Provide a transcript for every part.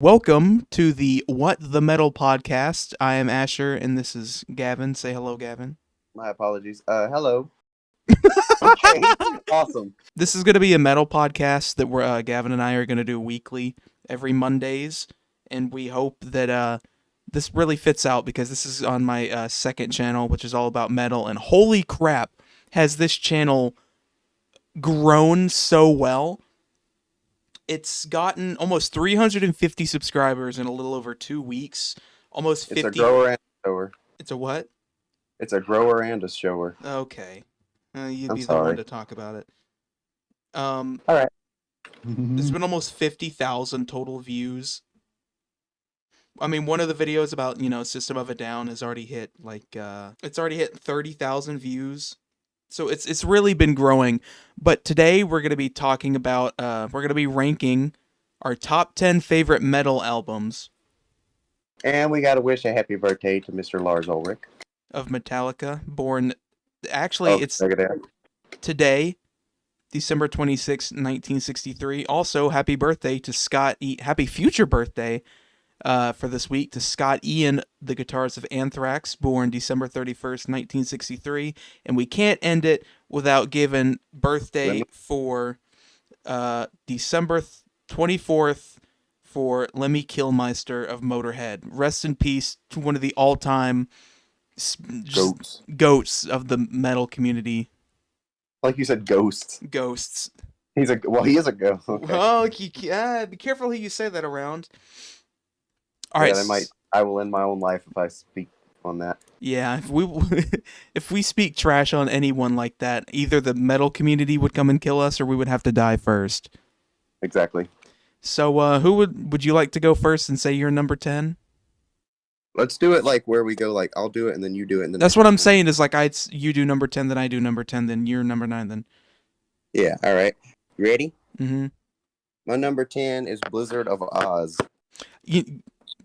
Welcome to the What the Metal podcast. I am Asher, and this is Gavin. Say hello, Gavin. My apologies. Hello. Okay. Awesome. This is going to be a metal podcast that Gavin and I are going to do weekly, every Mondays, and we hope that this really fits out because this is on my second channel, which is all about metal. And holy crap, has this channel grown so well! It's gotten almost 350 subscribers in a little over 2 weeks. Almost 50. It's a grower and a shower. It's a what? It's a grower and a shower. Okay. You'd I'm be the sorry. one to talk about it. All right. There's been almost 50,000 total views. I mean, one of the videos about, System of a Down has already hit, it's already hit 30,000 views. So it's really been growing. But today we're going to be talking about, we're going to be ranking our top 10 favorite metal albums. And we got to wish a happy birthday to Mr. Lars Ulrich. Of Metallica, born, actually, it's Megadeth. Today, December 26, 1963. Also, happy birthday to happy future birthday for this week to Scott Ian, the guitarist of Anthrax, born December 31st, 1963. And we can't end it without giving birthday for December 24th for Lemmy Kilmister of Motorhead. Rest in peace to one of the all-time goats of the metal community. Like you said, ghosts. Ghosts. He is a ghost. Okay. Oh, be careful who you say that around. All right. I will end my own life if I speak on that. Yeah, if we speak trash on anyone like that, either the metal community would come and kill us, or we would have to die first. Exactly. So, who would you like to go first and say your number 10? Let's do it like where we go. Like I'll do it and then you do it. And then that's what I'm saying. Is like you do number 10, then I do number 10, then you're number 9. Then. Yeah. All right. You ready? Mm-hmm. My number 10 is Blizzard of Oz.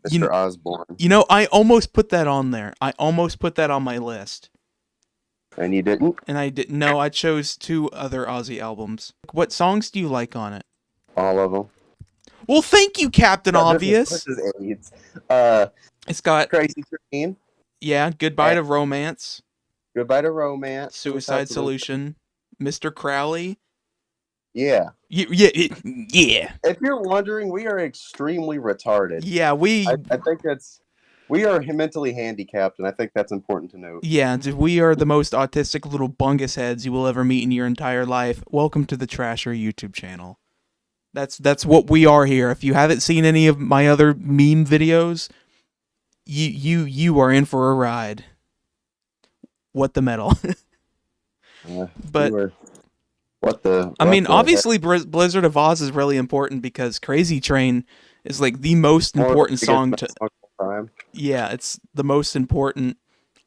Mr. Osborne. I almost put that on there. I almost put that on my list. And you didn't? And I didn't. No, I chose 2 other Ozzy albums. What songs do you like on it? All of them. Well, thank you, Captain Obvious. It's got Crazy Train. Yeah, Goodbye to Romance. Goodbye to Romance. Suicide Solution. Mr. Crowley. Yeah. Yeah. If you're wondering, we are extremely retarded. Yeah, I think we are mentally handicapped, and I think that's important to note. Yeah, we are the most autistic little bungus heads you will ever meet in your entire life. Welcome to the Trasher YouTube channel. That's what we are here. If you haven't seen any of my other meme videos, you are in for a ride. What the metal? But obviously Blizzard of Oz is really important because Crazy Train is like the most important song to time. Yeah, it's the most important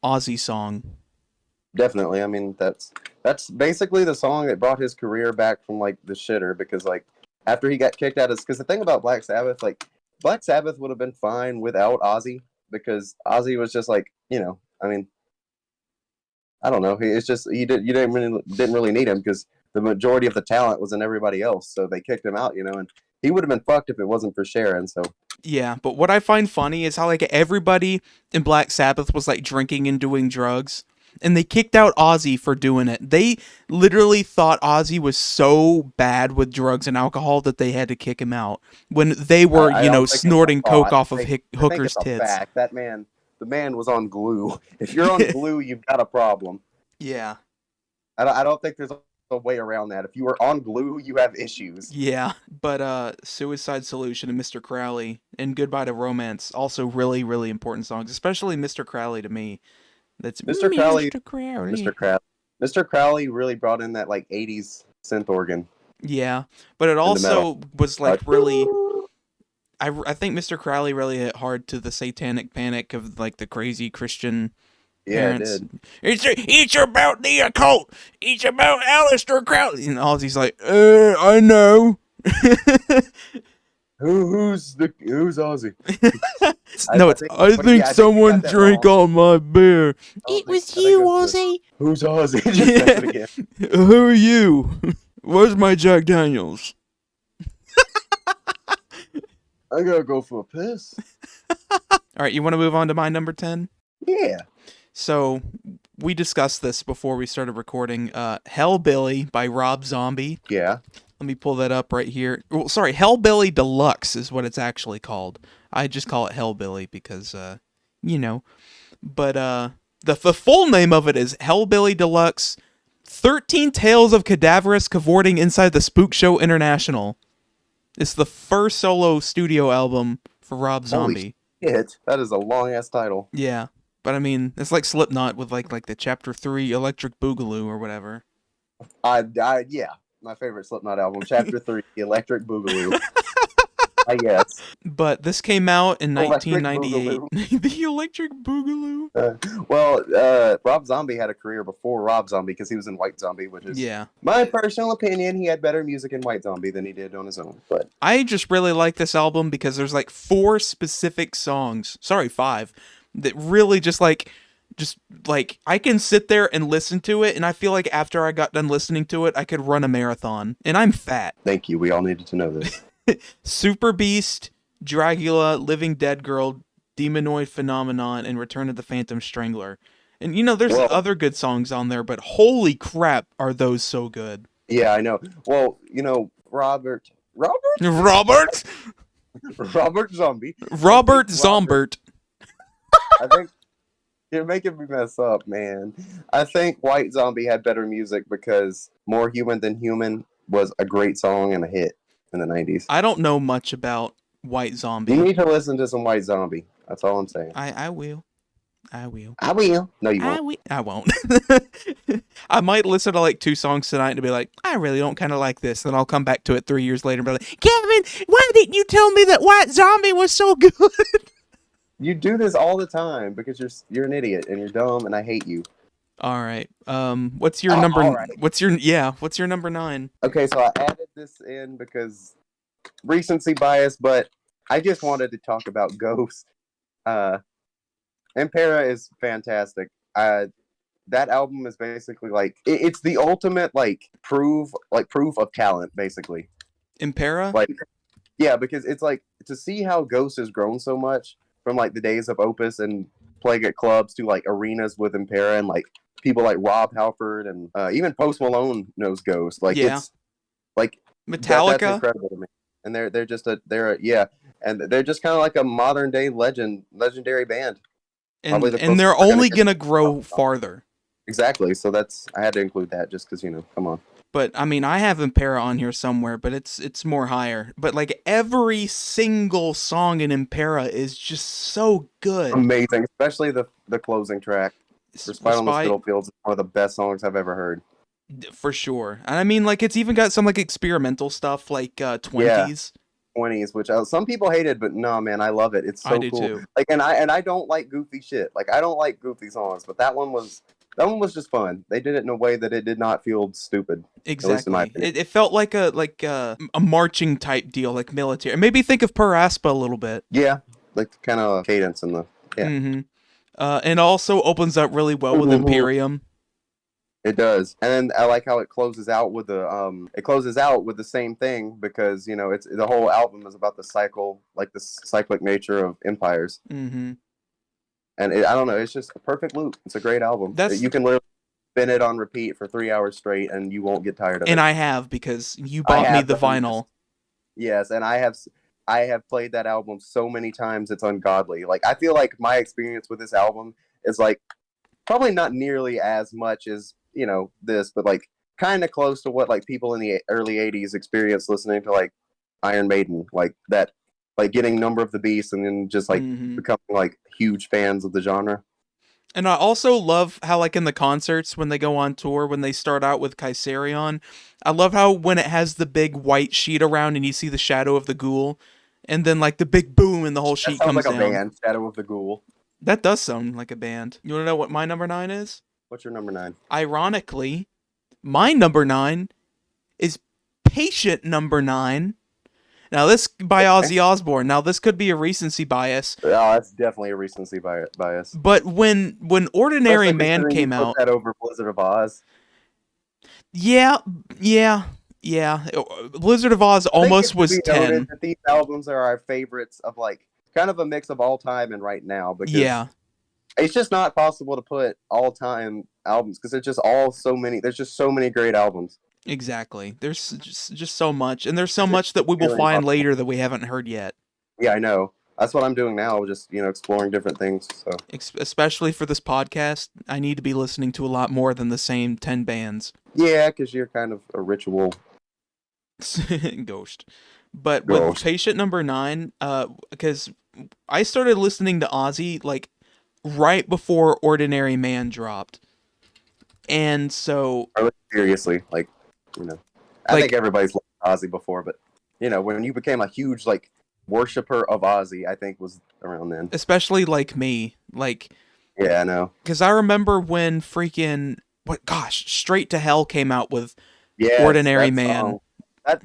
Ozzy song. Definitely. I mean, that's basically the song that brought his career back from like the shitter, because like after he got kicked out, because the thing about Black Sabbath, like Black Sabbath would have been fine without Ozzy, because Ozzy was just like, I mean, I don't know. You didn't really need him because the majority of the talent was in everybody else. So they kicked him out, and he would have been fucked if it wasn't for Sharon. So yeah, but what I find funny is how like everybody in Black Sabbath was like drinking and doing drugs, and they kicked out Ozzy for doing it. They literally thought Ozzy was so bad with drugs and alcohol that they had to kick him out when they were, snorting coke off of hookers' tits. Fact. The man was on glue. If you're on glue, you've got a problem. Yeah. I don't think there's a way around that. If you are on glue, you have issues. Yeah, but Suicide Solution and Mr. Crowley and Goodbye to Romance, also really, really important songs, especially Mr. Crowley to me. That's Mr. Crowley. Mr. Crowley really brought in that like 80s synth organ. Yeah, but it also was like really I think Mr. Crowley really hit hard to the satanic panic of like the crazy Christian parents. Yeah, it did. It's about the occult. It's about Aleister Crowley. And all he's like, I know. Who's Ozzy? I think someone drank all my beer. It was you, Ozzy. Who's Ozzy? Just say it again. Who are you? Where's my Jack Daniels? I gotta go for a piss. All right, you want to move on to my number 10? Yeah. So we discussed this before we started recording. Hellbilly by Rob Zombie. Yeah. Let me pull that up right here. Well, sorry, Hellbilly Deluxe is what it's actually called. I just call it Hellbilly because, you know. But the full name of it is Hellbilly Deluxe 13 Tales of Cadaverous Cavorting Inside the Spook Show International. It's the first solo studio album for Rob Zombie. Shit, that is a long ass title. Yeah. But I mean, it's like Slipknot with like the Chapter 3 Electric Boogaloo or whatever. Yeah. My favorite Slipknot album, Chapter 3, Electric Boogaloo. I guess. But this came out in Electric 1998. The Electric Boogaloo. Rob Zombie had a career before Rob Zombie because he was in White Zombie, which is Yeah. my personal opinion. He had better music in White Zombie than he did on his own. But I just really like this album because there's like 4 specific songs. Sorry, 5. That really just like I can sit there and listen to it, and I feel like after I got done listening to it, I could run a marathon. And I'm fat. thank you. We all needed to know this. Super Beast, Dragula, Living Dead Girl, Demonoid Phenomenon, and Return of the Phantom Strangler. And you know, there's Well- other good songs on there, but holy crap, are those so good. Yeah, I know. Well, you know, Robert Robert Zombie. Robert Zombert. I think you're making me mess up, man. I think White Zombie had better music because More Human Than Human was a great song and a hit in the 90s. I don't know much about White You Zombie. need to listen to some White Zombie. That's all I'm saying. I will. I will. I will. No, you won't. I won't. I might listen to like 2 songs tonight and be like, I really don't kind of like this. Then I'll come back to it 3 years later and be like, Kevin, why didn't you tell me that White Zombie was so good? You do this all the time because you're an idiot and you're dumb and I hate you. All right. What's your Oh, number? all right. What's your number 9? Okay, so I added this in because recency bias, but I just wanted to talk about Ghost. Impera is fantastic. That album is basically like it's the ultimate proof of talent, basically. Impera? Like, yeah, because it's like to see how Ghost has grown so much from like the days of Opus and playing at clubs to like arenas with Impera and like people like Rob Halford and even Post Malone knows Ghost. Like Yeah. it's like that's Metallica? incredible to me. And they're just and they're just kind of like a modern day legendary band. and probably the and they're closest we're gonna only get gonna to grow Rob. farther. Exactly. So I had to include that just because come on. But I mean, I have Impera on here somewhere, but it's more higher. But like every single song in Impera is just so good. Amazing, especially the closing track. Respite on the Respite, Spitalfields is one of the best songs I've ever heard. for sure. And I mean, like it's even got some like experimental stuff, like 20s. 20s, which some people hated, but no, man, I love it. It's so I do cool. too. Like, and I don't like goofy shit. Like, I don't like goofy songs, but that one was just fun. They did it in a way that it did not feel stupid. least in my Exactly. opinion. It felt like a marching type deal, like military. Maybe think of Per Aspa a little bit. Yeah, like the kind of cadence and the yeah. Mm-hmm. And also opens up really well with Mhm. Imperium. It does, and then I like how it closes out with the same thing because it's the whole album is about the cyclic nature of empires, Mm-hmm. and I don't know, it's just a perfect loop. It's a great album. That's- You can literally spin it on repeat for 3 hours straight, and you won't get tired of And it. I have because you I bought me have the done vinyl. Yes, and I have played that album so many times it's ungodly. Like I feel like my experience with this album is like probably not nearly as much as this, but like kind of close to what like people in the early 80s experienced listening to like Iron Maiden, like that, like getting Number of the Beast and then just like Mhm. becoming like huge fans of the genre. And I also love how, like, in the concerts when they go on tour, when they start out with Kaiserion, I love how when it has the big white sheet around and you see the shadow of the ghoul, and then, like, the big boom and the whole That sheet sounds comes like a down. band, Shadow of the Ghoul. That does sound like a band. You want to know what my number 9 is? What's your number 9? Ironically, my number 9 is Patient Number 9. Now, this by Ozzy Osbourne. Now, this could be a recency bias, Oh, that's definitely a recency bias. but when Ordinary Especially Man considering came you put out, that over Blizzard of Oz. yeah, Yeah, Blizzard of Oz I think almost it should was be noted 10. that these albums are our favorites of like kind of a mix of all time and right now because Yeah, it's just not possible to put all time albums because it's just all so many. There's just so many great albums. exactly. There's just so much, and there's so It's just much that we will nearly find impossible. later that we haven't heard yet. Yeah, I know. That's what I'm doing now. Just exploring different things. So Especially for this podcast, I need to be listening to a lot more than the same 10 bands. yeah, because you're kind of a ritual Ghost. But with ghost. Patient Number 9, because I started listening to Ozzy like right before Ordinary Man dropped. And so Really seriously, like you know, I like think everybody's liked Ozzy before, but when you became a huge like worshiper of Ozzy, I think was around then. especially like me, like Yeah, I know. cuz I remember when freaking Straight to Hell came out with Yes, Ordinary that Man. song.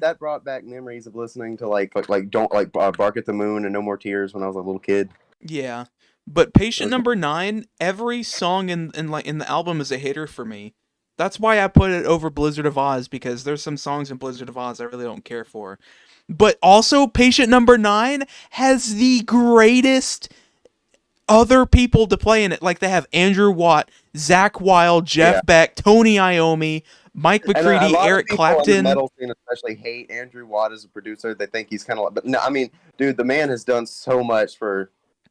That brought back memories of listening to like don't like Bark at the Moon and No More Tears when I was a little kid. Yeah. But Patient Number 9, every song in the album is a hitter for me. That's why I put it over Blizzard of Oz, because there's some songs in Blizzard of Oz I really don't care for. But also Patient Number 9 has the greatest other people to play in it. Like they have Andrew Watt, Zach Wilde, Jeff Yeah. Beck, Tony Iommi, Mike And a McCready, lot Eric of people in the Clapton. metal scene especially hate Andrew Watt as a producer. They think he's kind of like, but no, I mean, dude, the man has done so much for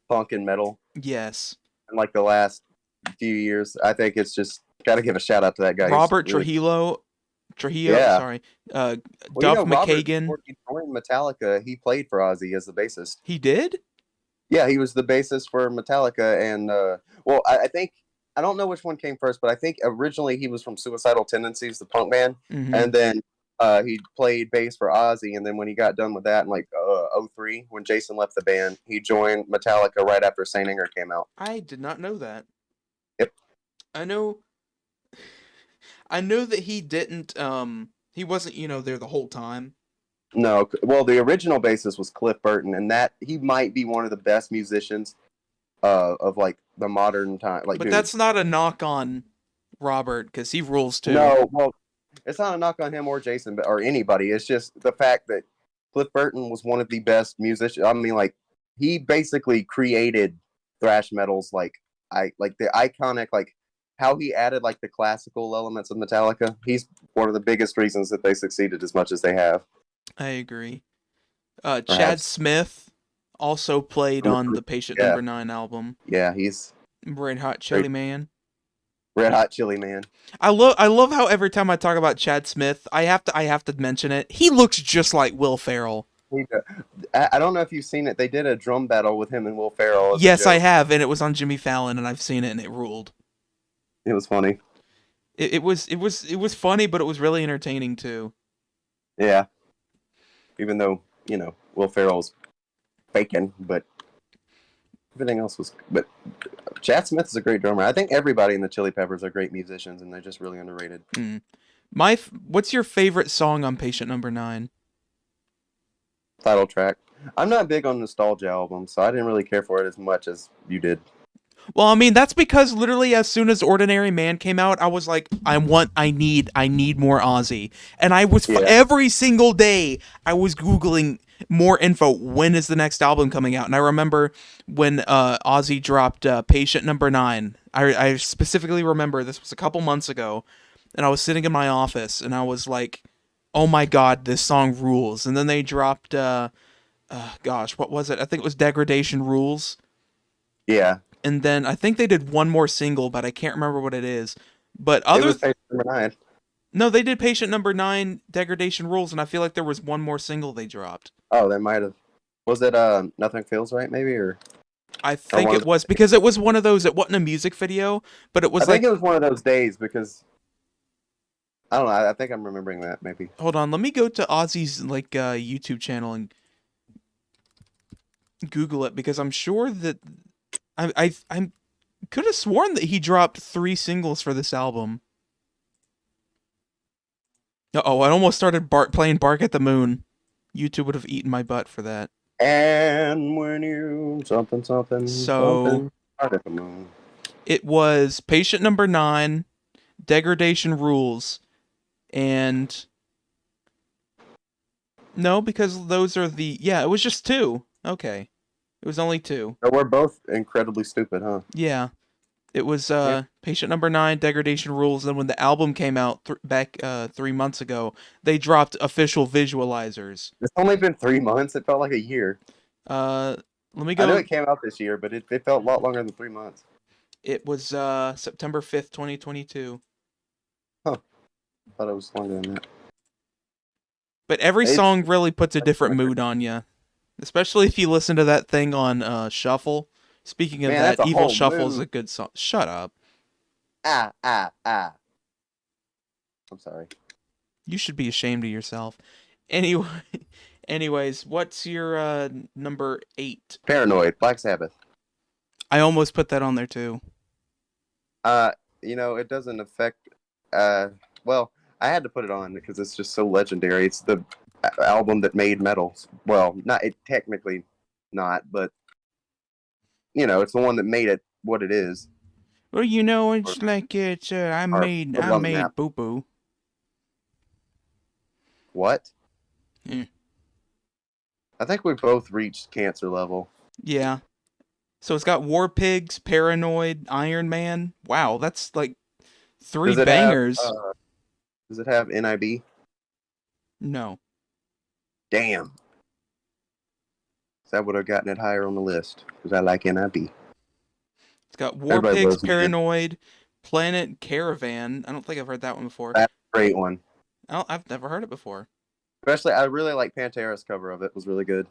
punk and metal Yes. in like the last few years. I think it's just got to give a shout out to that guy. He's Robert really- Trujillo, Yeah. sorry. Well, Duff Robert, McKagan. before he joined Metallica, he played for Ozzy as the bassist. He did? Yeah, he was the bassist for Metallica, and I think I don't know which one came first, but I think originally he was from Suicidal Tendencies, the punk band, Mhm. and then he played bass for Ozzy, and then when he got done with that in like 03, when Jason left the band, he joined Metallica right after Saint Anger came out. I did not know that. Yep. I know that he didn't he wasn't, there the whole time. No, well, the original bassist was Cliff Burton, and that he might be one of the best musicians of like the modern time. Like, But dude, that's not a knock on Robert, cuz he rules too. no, well, it's not a knock on him or Jason, or anybody. It's just the fact that Cliff Burton was one of the best musicians. I mean, like he basically created thrash metals, like the iconic, like how he added like the classical elements of Metallica. He's one of the biggest reasons that they succeeded as much as they have. I agree. Chad Perhaps. Smith also played on the Patient Yeah. Number 9 album. Yeah, he's Red Hot Chili Man. Red Hot Chili Man. I love how every time I talk about Chad Smith, I have to mention it. He looks just like Will Ferrell. I don't know if you've seen it. They did a drum battle with him and Will Ferrell. as a Yes, I joke. have, and it was on Jimmy Fallon, and I've seen it, and it ruled. It was funny. It was funny, but it was really entertaining too. Yeah. Even though, Will Ferrell's faking, but everything else was. But Chad Smith is a great drummer. I think everybody in the Chili Peppers are great musicians, and they're just really underrated. What's your favorite song on Patient Number 9? Title track. I'm not big on nostalgia albums, so I didn't really care for it as much as you did. Well, I mean, that's because literally as soon as Ordinary Man came out, I was like, I need more Ozzy. And I was, Yeah. every single day, I was Googling more info. When is the next album coming out? And I remember when Ozzy dropped Patient Number 9. I specifically remember, this was a couple months ago, and I was sitting in my office, and I was like, oh my god, this song rules. And then they dropped, what was it? I think it was Degradation Rules. Yeah. And then I think they did one more single, but I can't remember what it is. But It was Patient Number 9. no, they did Patient Number 9, Degradation Rules, and I feel like there was one more single they dropped. Oh, they might have. Was it Nothing Feels Right, maybe? Or I think it was, because it was one of those, it wasn't a music video, but it was I think it was one of those days because I don't know. I think I'm remembering that maybe. hold on, let me go to Ozzy's YouTube channel and Google it, because I'm sure that I could have sworn that he dropped 3 singles for this album. Uh-oh, I almost started playing Bark at the Moon. YouTube would have eaten my butt for that. And when you something So- something, Bark at the Moon. It was Patient Number 9, Degradation Rules, and No, because those are the it was just two. Okay. It was only two. So we're both incredibly stupid, huh? Yeah. It was Yeah. Patient Number 9, Degradation Rules, and when the album came out back 3 months ago, they dropped official visualizers. It's only been 3 months. It felt like a year. Uh let me I know go. it came out this year, but it felt a lot longer than 3 months. It was September 5th, 2022. Huh. I thought it was longer than that. But every It's song really puts a different mood on you, especially if you listen to that thing on Shuffle. Speaking of Man, that, that's a Evil whole Shuffle is mood. a good song. Shut up. Ah. I'm sorry. You should be ashamed of yourself. Anyway, anyways, what's your number 8? Paranoid, Black Sabbath. I almost put that on there too. It doesn't affect. Well, I had to put it on because it's just so legendary. It's the album that made metal. Well, not it technically, not, but it's the one that made it what it is. Well, Or, it's like it's I or made put it I on the map. made boo boo. What? Yeah. I think we both reached cancer level. Yeah. So it's got War Pigs, Paranoid, Iron Man. Wow, that's like 3 Does it have? bangers. Does it have NIB? No. Damn. So I would have gotten it higher on the list because I like NIB. It's got War Everybody Pigs, loves me. Paranoid, Planet Caravan. I don't think I've heard that one before. That's a great one. I've never heard it before. Especially, I really like Pantera's cover of it. It was really good.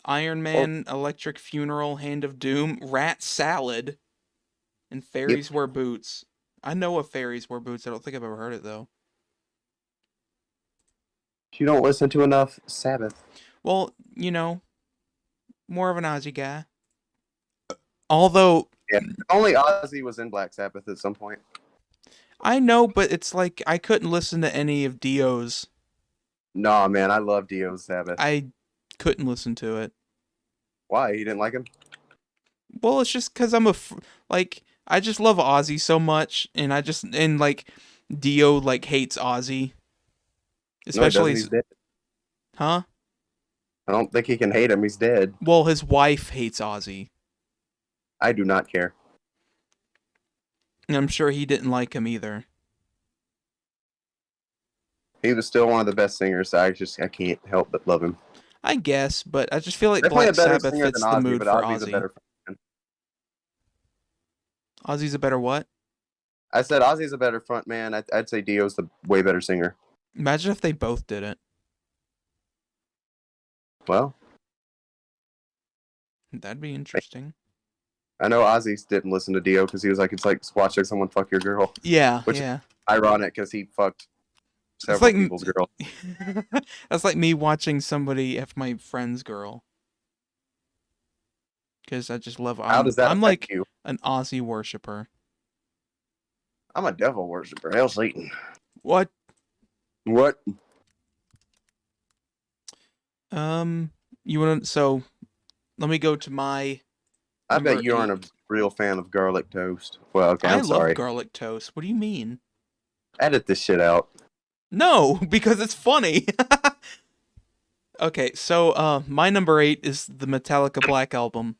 Iron Man, Electric Funeral, Hand of Doom, Rat Salad, and Fairies Wear Boots. I know of Fairies Wear Boots. I don't think I've ever heard it though. You don't listen to enough Sabbath. Well, more of an Ozzy guy. Although Yeah, only Ozzy was in Black Sabbath at some point. I know, but it's like I couldn't listen to any of Dio's. Nah, man, I love Dio's Sabbath. I couldn't listen to it. Why? You didn't like him? Well, it's just because I just love Ozzy so much, and like Dio like hates Ozzy, No, he especially doesn't. He's dead. huh? I don't think he can hate him. He's dead. Well, his wife hates Ozzy, I do not care. and I'm sure he didn't like him either. He was still one of the best singers. I can't help but love him. I guess, but I just feel like Definitely Black a better Sabbath singer fits than the Ozzy, mood but for Ozzy's a Ozzy. better frontman. Ozzy's a better what? I said Ozzy's a better frontman. I'd say Dio's the way better singer. Imagine if they both did it. Well, That'd be interesting. I know Ozzy didn't listen to Dio because he was like, it's like watching someone fuck your girl. Yeah, Which yeah. is ironic because he fucked several like people's girl. That's like me watching somebody F my friend's girl. Because I just love. How does that I'm affect like you? an Ozzy worshiper. I'm a devil worshiper. Hail Satan. What? What? You want to? So, let me go to my. I bet you number aren't a 8. real fan of garlic toast. Well, okay, I I'm love sorry. garlic toast. What do you mean? Edit this shit out. No, because it's funny. Okay, so my number 8 is the Metallica Black Album.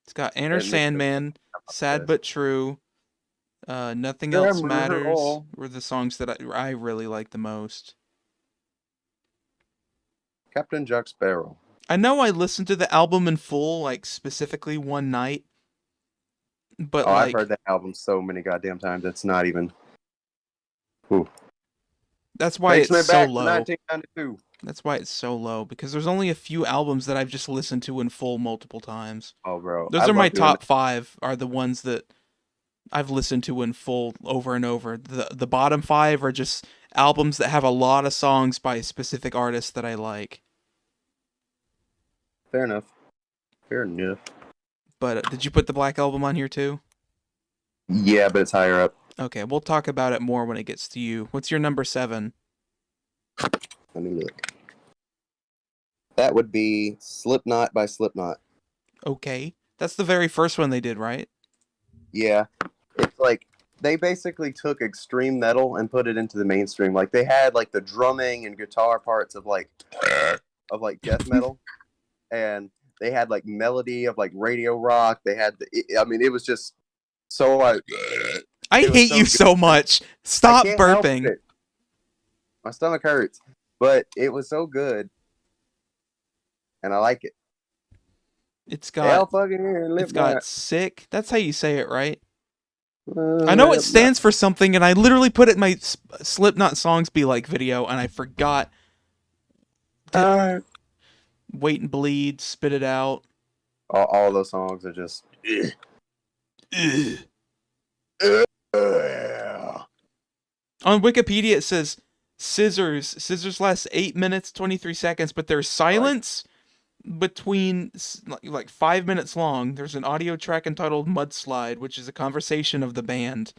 It's got Enter Sandman, Sad But True, Nothing Else Matters were the songs that I really like the most. Captain Jack Sparrow. I know I listened to the album in full, like specifically one night, but I've heard that album so many goddamn times. That's not even. Ooh. That's why Takes me it's so back to low. 1992. That's why it's so low, because there's only a few albums that I've just listened to in full multiple times. Oh, bro. Those are my top 5 are the ones that I've listened to in full over and over. The bottom 5 are just albums that have a lot of songs by specific artists that I like. Fair enough. Fair enough. But did you put the Black Album on here too? Yeah, but it's higher up. Okay, we'll talk about it more when it gets to you. What's your number 7? Let me look. That would be Slipknot by Slipknot. Okay. That's the very first one they did, right? Yeah. It's like they basically took extreme metal and put it into the mainstream. Like they had like the drumming and guitar parts of like death metal, and they had like melody of like radio rock. They had I mean, it was just so like I it was hate so you good. so much. I Stop can't help burping. it. My stomach hurts, but it was so good, and I like it. It's Hell got fucking here, it's lip got knot. sick. That's how you say it, right? I know it stands for something, and I literally put it in my Slipknot songs be like video, and I forgot. Wait and bleed, spit it out. All those songs are just. On Wikipedia, it says Scissors lasts 8 minutes 23 seconds, but there's silence between like 5 minutes long. There's an audio track entitled "Mudslide," which is a conversation of the band.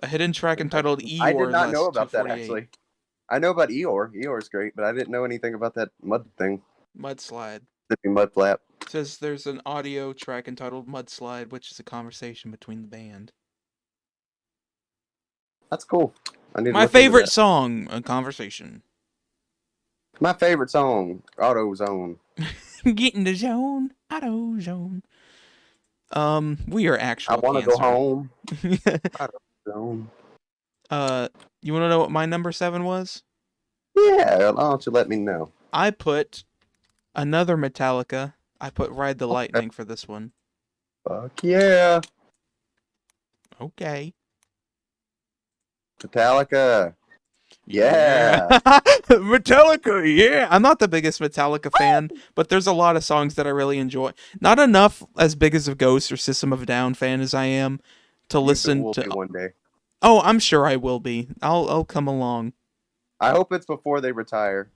A hidden track entitled "Eeyore." I did not know lasts about that 2:48. actually. I know about Eeyore. Eeyore's great, but I didn't know anything about that mud thing. Mudslide. Zippy mud flap. It says there's an audio track entitled "Mudslide," which is a conversation between the band. That's cool. I need to My look into favorite that. song, a conversation. My favorite song, AutoZone. Get in the zone, auto zone. We are actual I want to cancer. go home. AutoZone. You want to know what my number 7 was? Yeah, why don't you let me know? I put another Metallica. I put Ride the Lightning for this one. Fuck yeah. Okay. Metallica. Yeah. Metallica, yeah. I'm not the biggest Metallica fan, but there's a lot of songs that I really enjoy. Not enough as big as a Ghost or System of a Down fan as I am to listen will to. be one day. Oh, I'm sure I will be. I'll come along. I hope it's before they retire.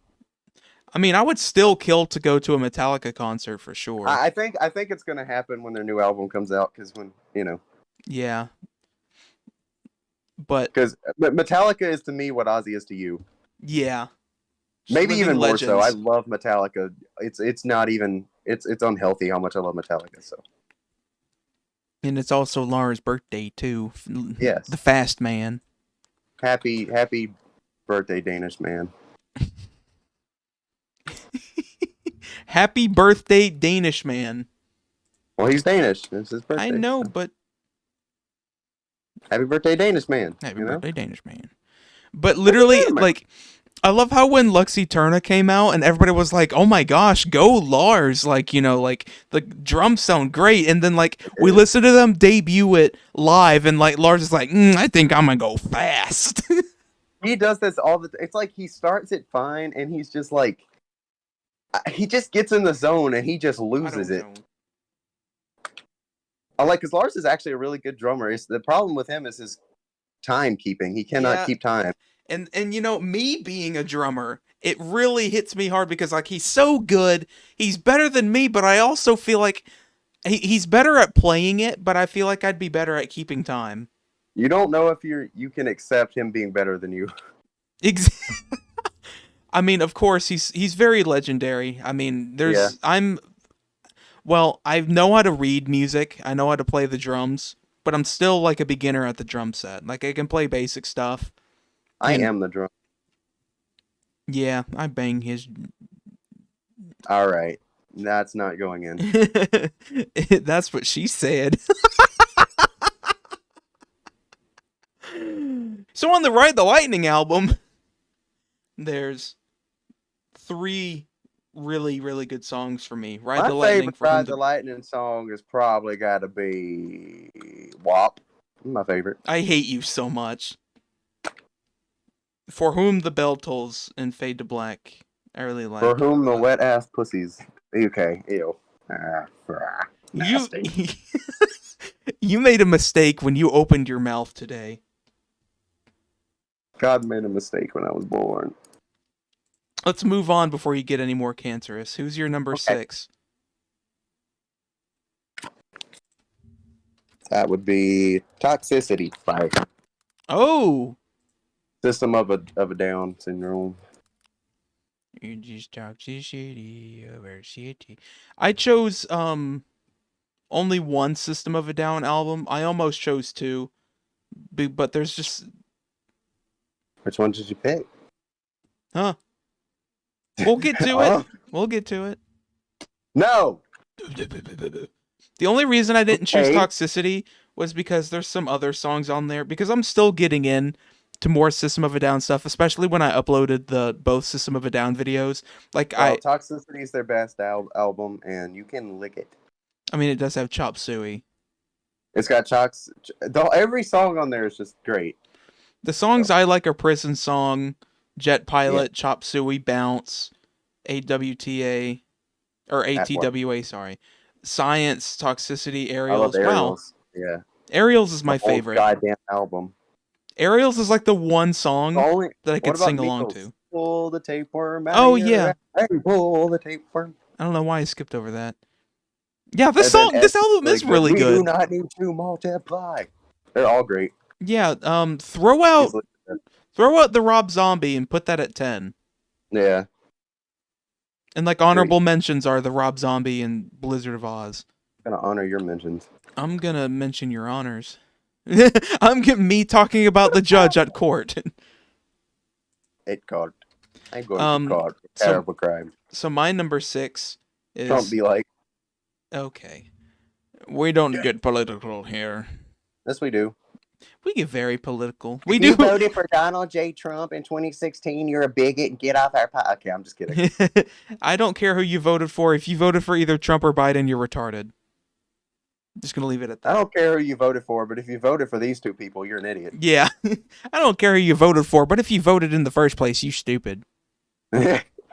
I mean, I would still kill to go to a Metallica concert for sure. I think it's gonna happen when their new album comes out, because when Yeah. But because Metallica is to me what Ozzy is to you. yeah. Maybe Living even legends. more so. I love Metallica. It's not even it's unhealthy how much I love Metallica. So And it's also Lara's birthday too. yes, The Fast Man. happy birthday, Danish man. Happy birthday, Danish man. Well, he's Danish. It's his birthday. I know, so. but Happy birthday, Danish man. happy birthday, Danish man. But literally, like, I love how when Lux Eterna came out and everybody was like, "Oh my gosh, go Lars!" Like, like the drums sound great, and then like we listened to them debut it live, and like Lars is like, "I think I'm gonna go fast." He does this all the. It's like he starts it fine, and he's just like, he just gets in the zone and he just loses it. I like, because Lars is actually a really good drummer. The problem with him is his timekeeping. He cannot keep time. And me being a drummer, it really hits me hard because like he's so good. He's better than me, but I also feel like he's better at playing it, but I feel like I'd be better at keeping time. You don't know if you can accept him being better than you. I mean, of course, he's very legendary. I mean, I know how to read music. I know how to play the drums, but I'm still like a beginner at the drum set. Like I can play basic stuff. I am the drum. Yeah, I bang his. All right, that's not going in. That's what she said. So on the Ride the Lightning album, there's 3 really, really good songs for me. My favorite Ride the Lightning song has probably got to be WAP. My favorite. I hate you so much. For Whom the Bell Tolls and Fade to Black. I really like. For Whom the Wet Ass Pussies. Okay, ew. You made a mistake when you opened your mouth today. God made a mistake when I was born. Let's move on before you get any more cancerous. Who's your number 6? That would be Toxicity by System of a Down Syndrome. You just toxicity over city. I chose only one System of a Down album. I almost chose 2. But there's just Which one did you pick? huh. We'll get to Huh? it. We'll get to it. No. The only reason I didn't choose Okay. Toxicity was because there's some other songs on there. Because I'm still getting in to more System of a Down stuff, especially when I uploaded the both System of a Down videos. Like Well, Toxicity is their best album, and you can lick it. I mean, it does have Chop Suey. It's got Chocks. Every song on there is just great. The songs I like are Prison Song, Jet Pilot, Chop Suey, Bounce, AWTA, or ATWA, sorry. Science, Toxicity, I Aerials. love Wow. Aerials. Yeah. Aerials is my The whole favorite. goddamn album. Aerials is like the one song The only, that I what could about sing along Migos? to. Pull the tapeworm out Oh, of your yeah. eye. Pull the tapeworm. I don't know why I skipped over that. Yeah, this And then this S album is really We do good. not need to multiply. They're all great. Yeah, throw out Easily. the Rob Zombie and put that at 10. Yeah. And like honorable mentions are the Rob Zombie and Blizzard of Oz. I'm gonna honor your mentions. I'm gonna mention your honors. Me talking about the judge at court. It caught. I'm going to court. so- Terrible crime. So my number 6 is Trump be like, okay. We don't get political here. yes, we do. We get very political. We If do. you voted for Donald J. Trump in 2016, you're a bigot and get off our Okay, I'm just kidding. I don't care who you voted for. If you voted for either Trump or Biden, you're retarded. Just gonna leave it at I that. don't care who you voted for, but if you voted for these two people, you're an idiot. Yeah. I don't care who you voted for, but if you voted in the first place, you stupid.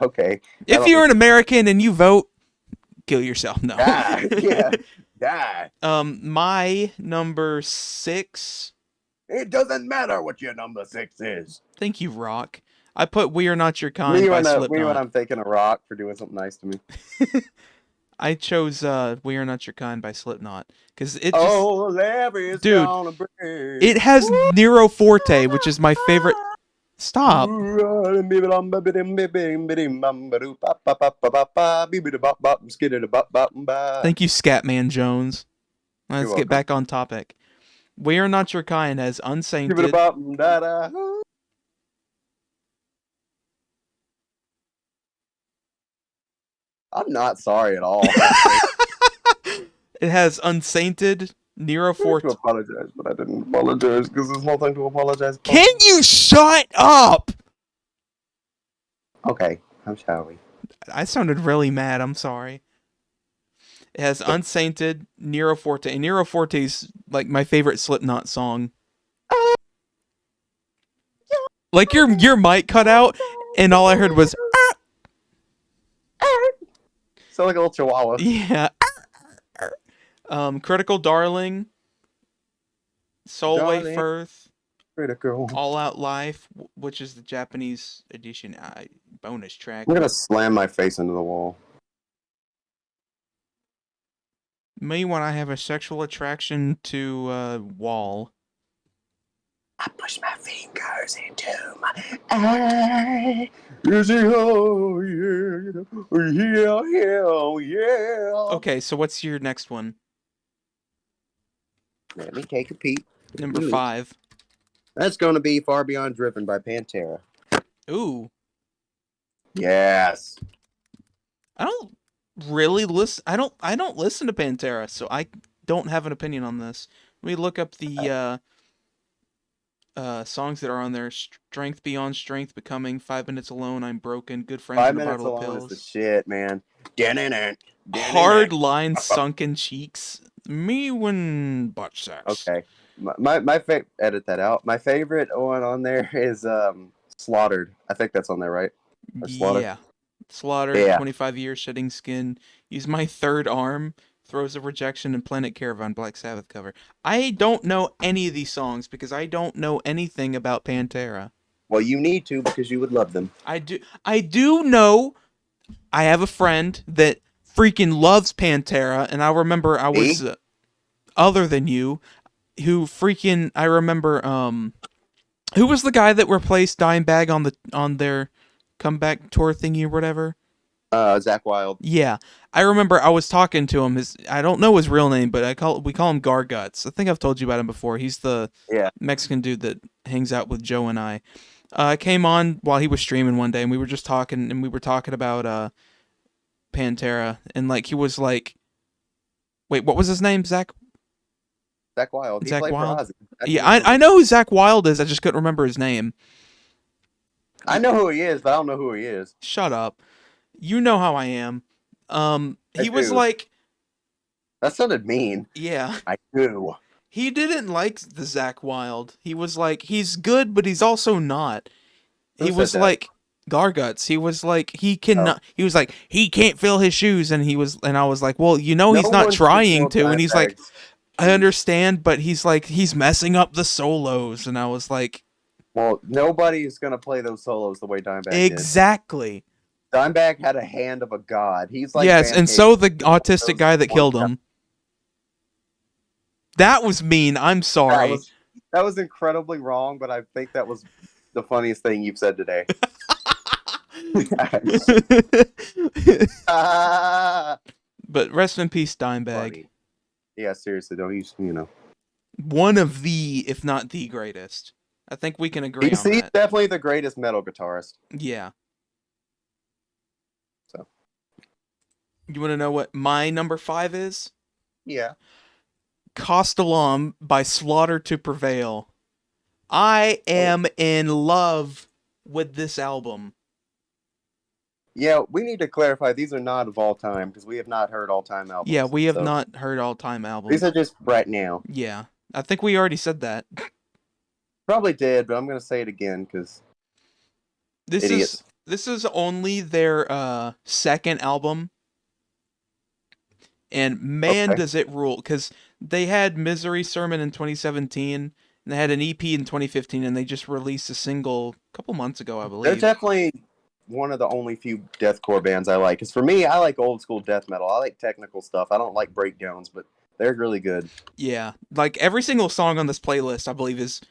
Okay. If you're an American and you vote, kill yourself. No. Die. Yeah. Die. My number 6. It doesn't matter what your number 6 is. Thank you, Rock. I put "We Are Not Your Kind" Me by when Slipknot. I'm thinking of Rock for doing something nice to me. I chose "We Are Not Your Kind" by Slipknot because it just Larry's dude, gonna break. it has Nero Forte, which is my favorite. Stop. Thank you, Scatman Jones. Let's welcome. get back on topic. "We Are Not Your Kind" has Unsainted. I'm not sorry at all. It has Unsainted, Nero I to Forte. apologize, but I didn't apologize because there's nothing to apologize for. Can you shut up? Okay, how shall we? I sounded really mad. I'm sorry. It has Unsainted, Nero Forte. And Nero Forte's like my favorite Slipknot song. Like your mic cut out, and all I heard was Sound like a little chihuahua. yeah. Critical Darling, Soulway Darling. Firth, Critical. All Out Life, which is the Japanese edition bonus track. I'm gonna slam my face into the wall. Me when I have a sexual attraction to wall. I push my fingers into my eye. You see, oh yeah. Okay, so what's your next one? Let me take a peek. Number 5. That's gonna be Far Beyond Driven by Pantera. Ooh. Yes. I don't really listen. I don't listen to Pantera, so I don't have an opinion on this. Let me look up the songs that are on there. Strength Beyond Strength, Becoming, 5 Minutes Alone, I'm Broken, Good Friends, 5 and a minutes Bottle of alone Pills. is the shit, man. Hard Line, Sunken Cheeks, Me When Butt Sex. Okay. My favorite. Edit that out. My favorite one on there is Slaughtered. I think that's on there, right? Or Slaughter? Yeah. Slaughter, Yeah. 25 Years, Shedding Skin, Use My Third Arm, Throes of Rejection, and Planet Caravan, Black Sabbath cover. I don't know any of these songs because I don't know anything about Pantera. Well, you need to because you would love them. I do know I have a friend that freaking loves Pantera, and I remember I was other than you, who freaking I remember who was the guy that replaced Dimebag on their comeback tour thingy or whatever? Zach Wild. Yeah, I remember I was talking to him. I don't know his real name, but we call him Garguts. I think I've told you about him before. He's the Yeah. Mexican dude that hangs out with Joe and I. I came on while he was streaming one day, and we were just talking, and we were talking about Pantera, and like he was like, wait, what was his name? Zach Wild. He Zach played for Wild. Ozzy. That's Yeah, who he I was. know who Zach Wild is. I just couldn't remember his name. I know who he is, but I don't know who he is. Shut up. You know how I am. I He was do. like, That sounded mean. yeah. I do. He didn't like the Zach Wild. He was like, he's good, but he's also not. Who He said was that? like Garguts. He was like, he cannot. He was like, he can't fill his shoes, and I was like, well, you know, he's No not one should trying fill to, and he's like, Dimebag's I understand, but he's like, he's messing up the solos, and I was like, Well, nobody is going to play those solos the way Dimebag exactly. did. Dimebag had a hand of a god. He's like Yes, Van and Halen. so the autistic Those guy that one killed guy. him. That was mean. I'm sorry. That was incredibly wrong, but I think that was the funniest thing you've said today. But rest in peace, Dimebag. Funny. Yeah, seriously, don't you. One of the, if not the greatest. I think we can agree on He's that. definitely the greatest metal guitarist. Yeah. So. You want to know what my number 5 is? Yeah. Costellum by Slaughter to Prevail. I am in love with this album. Yeah, we need to clarify these are not of all time because we have not heard all time albums. Yeah, we have not heard all-time albums. These are just right now. Yeah. I think we already said that. Probably did, but I'm going to say it again because idiots. This is only their second album. And man, does it rule, because they had Misery Sermon in 2017, and they had an EP in 2015, and they just released a single a couple months ago, I believe. They're definitely one of the only few deathcore bands I like. Because for me, I like old school death metal. I like technical stuff. I don't like breakdowns, but they're really good. Yeah, like every single song on this playlist, I believe, is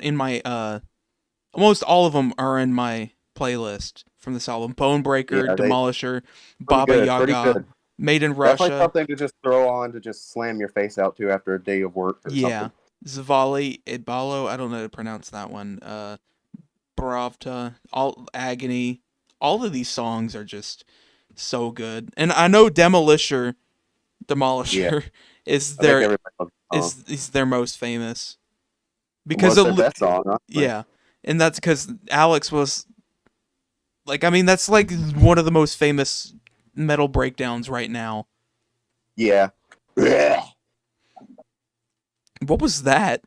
in my almost all of them are in my playlist from this album. Bonebreaker, Demolisher, Baba Yaga, Made in Russia. Definitely something to just throw on to just slam your face out to after a day of work or something. Zavali Ibalo, I don't know how to pronounce that one. Bravta, Agony. All of these songs are just so good. And I know Demolisher is their most famous. Because their best song, huh? Yeah. And that's because Alex was like, I mean, that's like one of the most famous metal breakdowns right now. Yeah. What was that?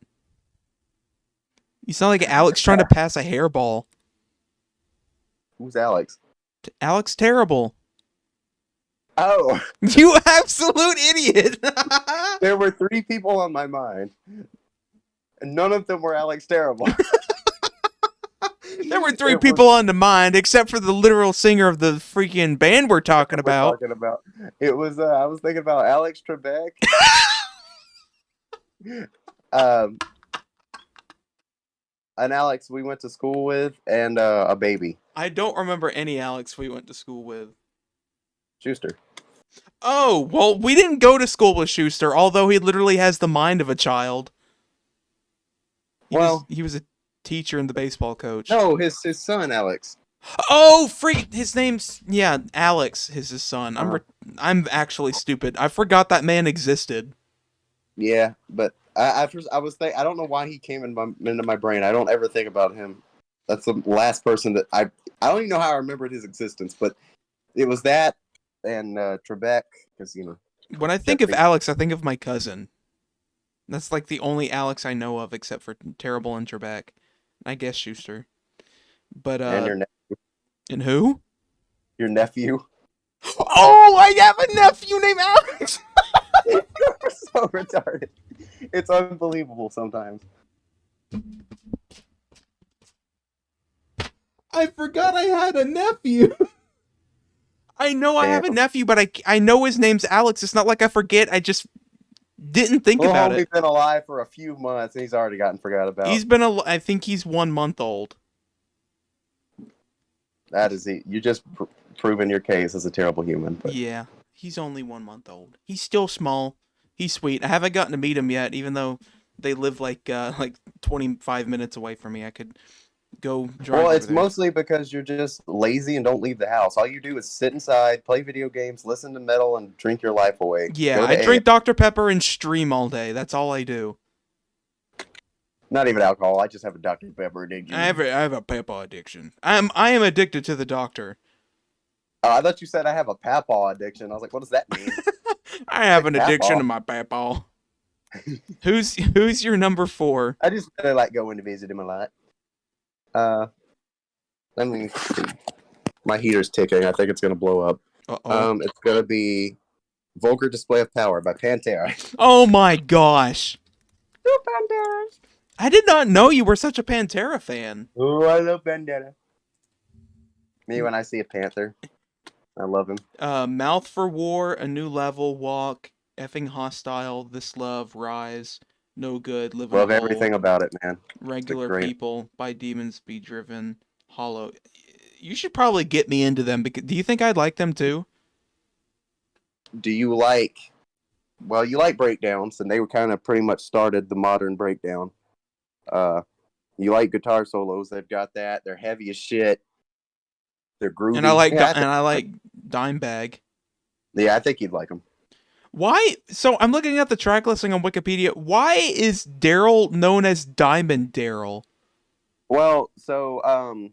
You sound like Alex trying to pass a hairball. Who's Alex? Alex Terrible. Oh. You absolute idiot. There were 3 people on my mind. And none of them were Alex Terrible. There were 3 people on the mind, except for the literal singer of the freaking band we're talking about. It was, I was thinking about Alex Trebek. An Alex we went to school with, and a baby. I don't remember any Alex we went to school with. Schuster. Oh, well, we didn't go to school with Schuster, although he literally has the mind of a child. He was a teacher and the baseball coach. No, his son, Alex. Oh, freak! His name's Alex is his son. I'm actually stupid. I forgot that man existed. Yeah, but I don't know why he came into my brain. I don't ever think about him. That's the last person that I don't even know how I remembered his existence, but it was that and Trebek, because When I think of Alex, I think of my cousin. That's like the only Alex I know of, except for Terrible and Trebek. I guess Schuster. But and your nephew. And who? Your nephew. Oh, I have a nephew named Alex. You're so retarded. It's unbelievable sometimes. I forgot I had a nephew. I know I have a nephew, but I know his name's Alex. It's not like I forget. I just didn't think about it. He's been alive for a few months, and he's already gotten forgot about. I think he's 1 month old. That is it. You just proven your case as a terrible human. But Yeah, he's only 1 month old. He's still small. He's sweet. I haven't gotten to meet him yet, even though they live like 25 minutes away from me. I could go drive well, over it's there. mostly because you're just lazy and don't leave the house. All you do is sit inside, play video games, listen to metal, and drink your life away. Yeah, Go to I drink Dr. Pepper and stream all day. That's all I do. Not even alcohol. I just have a Dr. Pepper addiction. I have a pepper addiction. I am addicted to the doctor. I thought you said I have a papaw addiction. I was like, what does that mean? I have an Like addiction Papaw. to my papaw. Who's your number 4? I just really like going to visit him a lot. Let me see. My heater's ticking. I think it's gonna blow up. Uh-oh. It's gonna be Vulgar Display of Power by Pantera. Oh my gosh. Pantera. I did not know you were such a Pantera fan. Oh, I love Pantera. Me when I see a panther, I love him. Mouth for War, A New Level, Walk, Effing Hostile, This Love, Rise, No Good, Live in a Love Hole, everything about it, man. Regular great. People, By Demons Be Driven, Hollow. You should probably get me into them. Because, do you think I'd like them too? Do you like? Well, you like breakdowns, and they were kind of pretty much started the modern breakdown. You like guitar solos? They've got that. They're heavy as shit. They're groovy. And I like Yeah, and I like Dimebag. yeah, I think you'd like them. Why? So I'm looking at the track listing on Wikipedia. Why is Daryl known as Diamond Daryl? Well, so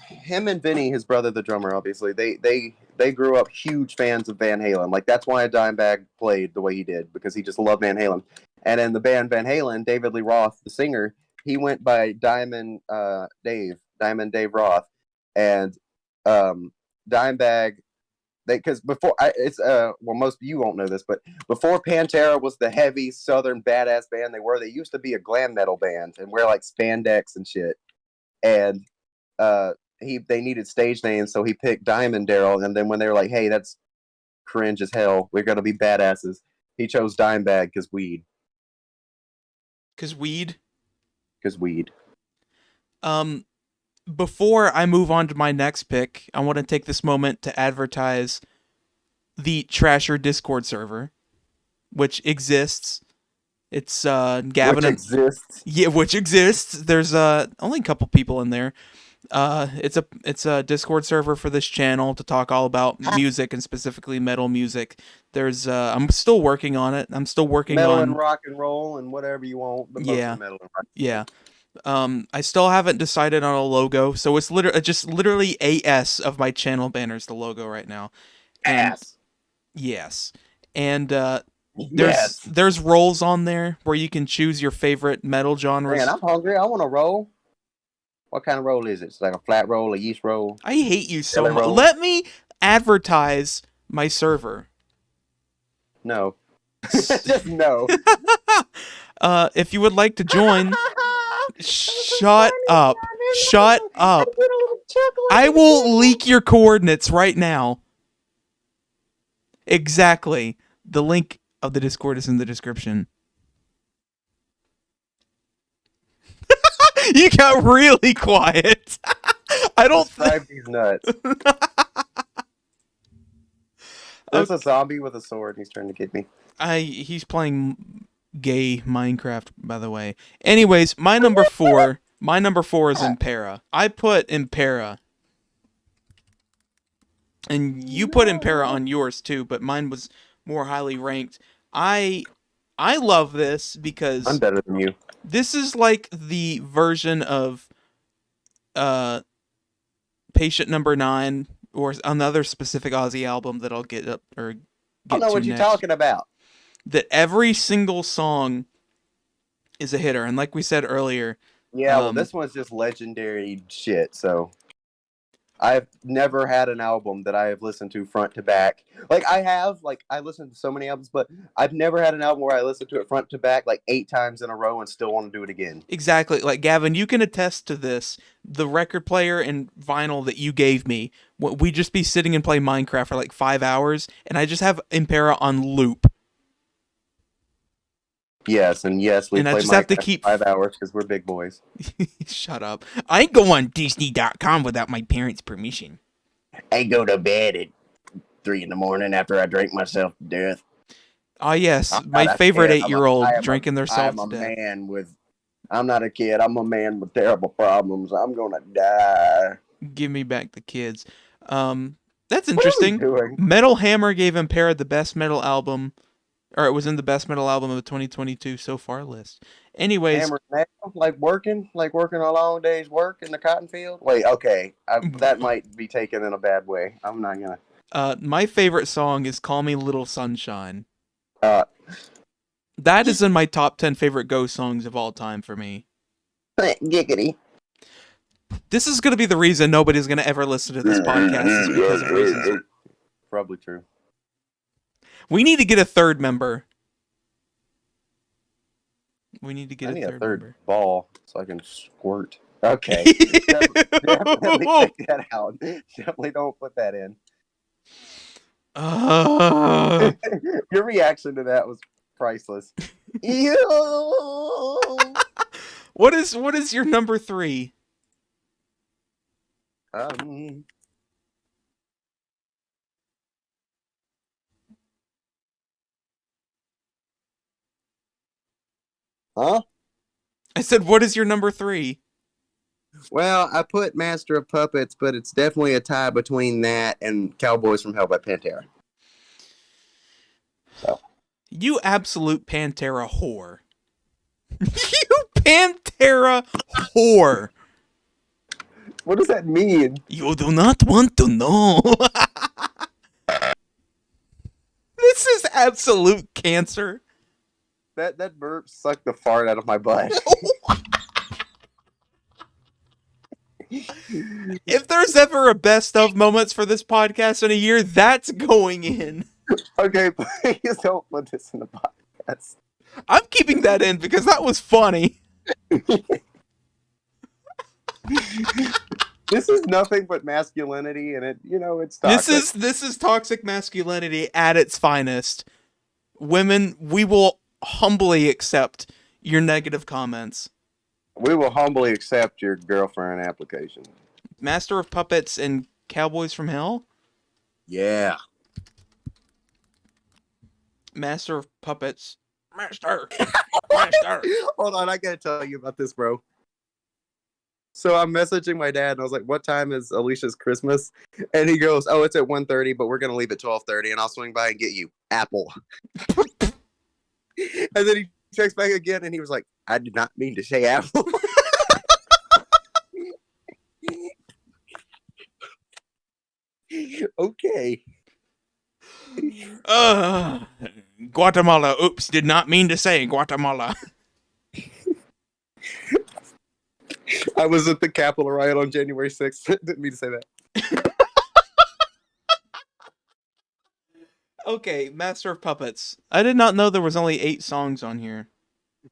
him and Vinny, his brother, the drummer, obviously, they grew up huge fans of Van Halen. Like that's why Dimebag played the way he did, because he just loved Van Halen. And in the band Van Halen, David Lee Roth, the singer, he went by Diamond Dave Roth, and Dimebag. Because before most of you won't know this, but before Pantera was the heavy Southern badass band they used to be a glam metal band and wear like spandex and shit. And they needed stage names, so he picked Diamond Daryl. And then when they were like, "Hey, that's cringe as hell. We're gonna be badasses," he chose Dimebag because weed. Because weed. Because weed. Before I move on to my next pick, I want to take this moment to advertise the Trasher Discord server, which exists. It's Gavin. Which exists. Yeah, which exists. There's only a couple people in there. It's a Discord server for this channel to talk all about music and specifically metal music. There's I'm still working on it. I'm still working metal on and rock and roll and whatever you want, but mostly Yeah. metal and rock. Yeah. I still haven't decided on a logo, so it's literally AS of my channel banners, the logo right now. And Ass. yes. And Yes. there's roles on there where you can choose your favorite metal genres. Man, I'm hungry. I want a roll. What kind of roll is it? It's like a flat roll, a yeast roll. I hate you so Jelly much. roll? Let me advertise my server. No. Just no. If you would like to join, shut up. Shut up. I will leak your coordinates right now. Exactly. The link of the Discord is in the description. You got really quiet. I don't Describe these nuts. There's a zombie with a sword. He's trying to get me. He's playing gay Minecraft, by the way. Anyways, my number 4 is Impera. I put Impera. And you put Impera on yours too, but mine was more highly ranked. I love this because I'm better than you. this is like the version of Patient Number 9 or another specific Ozzy album that I'll get up or I get don't know to what you're next. talking about. That every single song is a hitter, and like we said earlier, Yeah, well, this one's just legendary shit, so I've never had an album that I have listened to front to back. Like, I listened to so many albums, but I've never had an album where I listened to it front to back like 8 times in a row and still want to do it again. exactly, like Gavin, you can attest to this. The record player and vinyl that you gave me, we just be sitting and play Minecraft for like 5 hours, and I just have Impera on loop. Yes, and yes, we And I play just have to Minecraft keep- 5 hours because we're big boys. Shut up. I ain't go on Disney.com without my parents' permission. I go to bed at 3 in the morning after I drink myself to death. Ah, yes, I'm my not a favorite kid. 8-year-old I am drinking I themselves am to a death. man with. I'm not a kid. I'm a man with terrible problems. I'm gonna die. Give me back the kids. That's What are we interesting. doing? Metal Hammer gave Impera the best metal album, or it was in the best metal album of the 2022 so far list. Anyways, Hammer now, like working a long day's work in the cotton field. Wait, okay, that might be taken in a bad way. I'm not gonna. my favorite song is "Call Me Little Sunshine." Uh, That is in my top 10 favorite Ghost songs of all time for me. giggity. This is gonna be the reason nobody's gonna ever listen to this podcast is because of reasons. Probably true. We need to get a third member. We need to get I a need third a third member. ball so I can squirt. Okay, definitely take that out. Definitely don't put that in. Your reaction to that was priceless. Ew. What is your number 3? Um, huh? I said, what is your number 3? Well, I put Master of Puppets, but it's definitely a tie between that and Cowboys from Hell by Pantera. So You absolute Pantera whore. You Pantera whore. what does that mean? You do not want to know. This is absolute cancer. That burp sucked the fart out of my butt. If there's ever a best of moments for this podcast in a year, that's going in. Okay, please don't put this in the podcast. I'm keeping that in because that was funny. This is nothing but masculinity, and it's toxic. This is toxic masculinity at its finest. Women, we will humbly accept your negative comments. We will humbly accept your girlfriend application. Master of Puppets and Cowboys from Hell? Yeah. Master of Puppets. Master. Hold on, I gotta tell you about this, bro. So I'm messaging my dad, and I was like, "What time is Alicia's Christmas?" And he goes, "Oh, it's at 1:30, but we're gonna leave at 12:30, and I'll swing by and get you apple." And then he checks back again, and he was like, "I did not mean to say apple." Okay. Guatemala. Oops, did not mean to say Guatemala. I was at the Capitol riot on January 6th. Didn't mean to say that. Okay, Master of Puppets. I did not know there was only 8 songs on here.